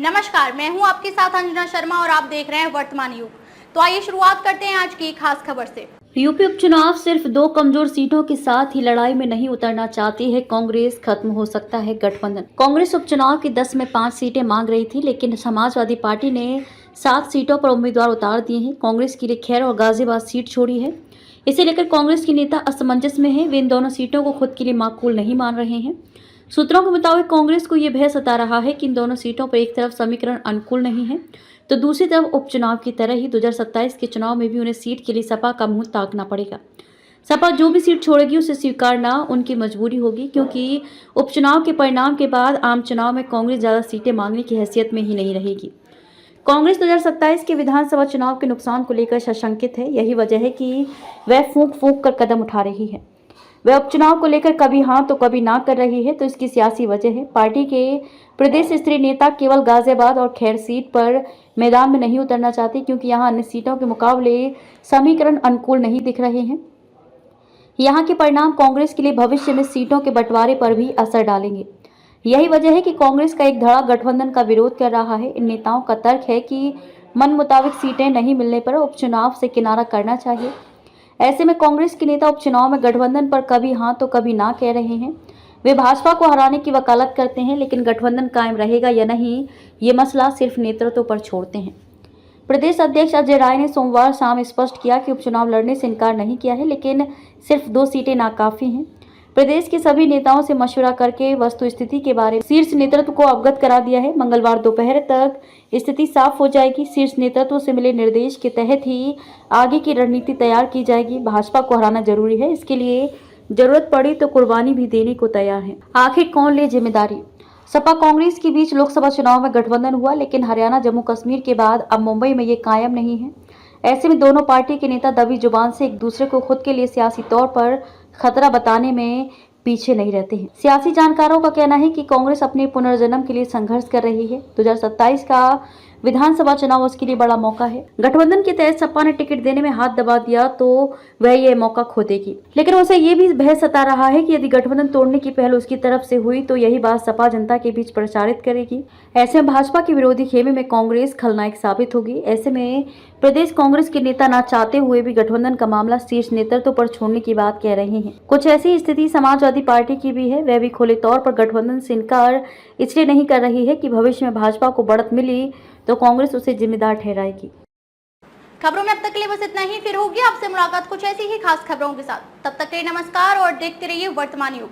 नमस्कार, मैं हूं आपके साथ अंजना शर्मा और आप देख रहे हैं वर्तमान युग। तो आइए शुरुआत करते हैं आज की खास खबर से। यूपी उपचुनाव सिर्फ 2 कमजोर सीटों के साथ ही लड़ाई में नहीं उतरना चाहती है कांग्रेस, खत्म हो सकता है गठबंधन। कांग्रेस उपचुनाव की 10 में 5 सीटें मांग रही थी, लेकिन समाजवादी पार्टी ने 7 सीटों पर उम्मीदवार उतार दिए हैं। कांग्रेस के लिए खैर और गाजियाबाद सीट छोड़ी है। इसे लेकर कांग्रेस के नेता असमंजस में है। वे इन दोनों सीटों को खुद के लिए माकूल नहीं मान रहे हैं। सूत्रों के मुताबिक कांग्रेस को यह भय सता रहा है कि इन दोनों सीटों पर एक तरफ समीकरण अनुकूल नहीं है, तो दूसरी तरफ उपचुनाव की तरह ही 2027 के चुनाव में भी उन्हें सीट के लिए सपा का मुंह ताकना पड़ेगा। सपा जो भी सीट छोड़ेगी उसे स्वीकारना उनकी मजबूरी होगी, क्योंकि उपचुनाव के परिणाम के बाद आम चुनाव में कांग्रेस ज्यादा सीटें मांगने की हैसियत में ही नहीं रहेगी। कांग्रेस 2027 के विधानसभा चुनाव के नुकसान को लेकर सशंकित है। यही वजह है कि वह फूंक फूंक कर कदम उठा रही है। वह उपचुनाव को लेकर कभी हाँ तो कभी ना कर रही है, तो इसकी सियासी वजह है। पार्टी के प्रदेश स्तरीय नेता केवल गाजियाबाद और खैर सीट पर मैदान में नहीं उतरना चाहते, क्योंकि यहां अन्य सीटों के मुकाबले समीकरण अनुकूल नहीं दिख रहे हैं। यहां के परिणाम कांग्रेस के लिए भविष्य में सीटों के बंटवारे पर भी असर डालेंगे। यही वजह है कि कांग्रेस का एक धड़ा गठबंधन का विरोध कर रहा है। इन नेताओं का तर्क है कि मन मुताबिक सीटें नहीं मिलने पर उपचुनाव से किनारा करना चाहिए। ऐसे में कांग्रेस के नेता उपचुनाव में गठबंधन पर कभी हाँ तो कभी ना कह रहे हैं। वे भाजपा को हराने की वकालत करते हैं, लेकिन गठबंधन कायम रहेगा या नहीं, ये मसला सिर्फ नेतृत्व पर छोड़ते हैं। प्रदेश अध्यक्ष अजय राय ने सोमवार शाम स्पष्ट किया कि उपचुनाव लड़ने से इनकार नहीं किया है, लेकिन सिर्फ 2 सीटें नाकाफी हैं। प्रदेश के सभी नेताओं से मशवरा करके वस्तु स्थिति के बारे में शीर्ष नेतृत्व को अवगत करा दिया है। मंगलवार दोपहर तक स्थिति साफ हो जाएगी। शीर्ष नेतृत्व से मिले निर्देश के तहत ही आगे की रणनीति तैयार की जाएगी। भाजपा को हराना जरूरी है, इसके लिए जरूरत पड़ी तो कुर्बानी भी देने को तैयार है। आखिर कौन ले जिम्मेदारी? सपा कांग्रेस के बीच लोकसभा चुनाव में गठबंधन हुआ, लेकिन हरियाणा जम्मू कश्मीर के बाद अब मुंबई में ये कायम नहीं है। ऐसे में दोनों पार्टी के नेता दबी जुबान से एक दूसरे को खुद के लिए सियासी तौर पर खतरा बताने में पीछे नहीं रहते हैं। सियासी जानकारों का कहना है कि कांग्रेस अपने पुनर्जन्म के लिए संघर्ष कर रही है। 2027 का विधानसभा चुनाव उसके लिए बड़ा मौका है। गठबंधन के तहत सपा ने टिकट देने में हाथ दबा दिया तो वह ये मौका खो देगी, लेकिन उसे ये भी भय सता रहा है कि यदि गठबंधन तोड़ने की पहल उसकी तरफ से हुई तो यही बात सपा जनता के बीच प्रचारित करेगी। ऐसे में भाजपा के विरोधी खेमे में कांग्रेस खलनायक साबित होगी। ऐसे में प्रदेश कांग्रेस के नेता ना चाहते हुए भी गठबंधन का मामला शीर्ष नेतृत्व पर छोड़ने की बात कह रहे हैं। कुछ ऐसी स्थिति समाजवादी पार्टी की भी है। वह भी खुले तौर पर गठबंधन से इनकार इसलिए नहीं कर रही है कि भविष्य में भाजपा को बढ़त मिली तो कांग्रेस उसे जिम्मेदार ठहराएगी। खबरों में अब तक के लिए बस इतना ही। फिर होगी आपसे मुलाकात कुछ ऐसी ही खास खबरों के साथ। तब तक के लिए नमस्कार और देखते रहिए वर्तमान युग।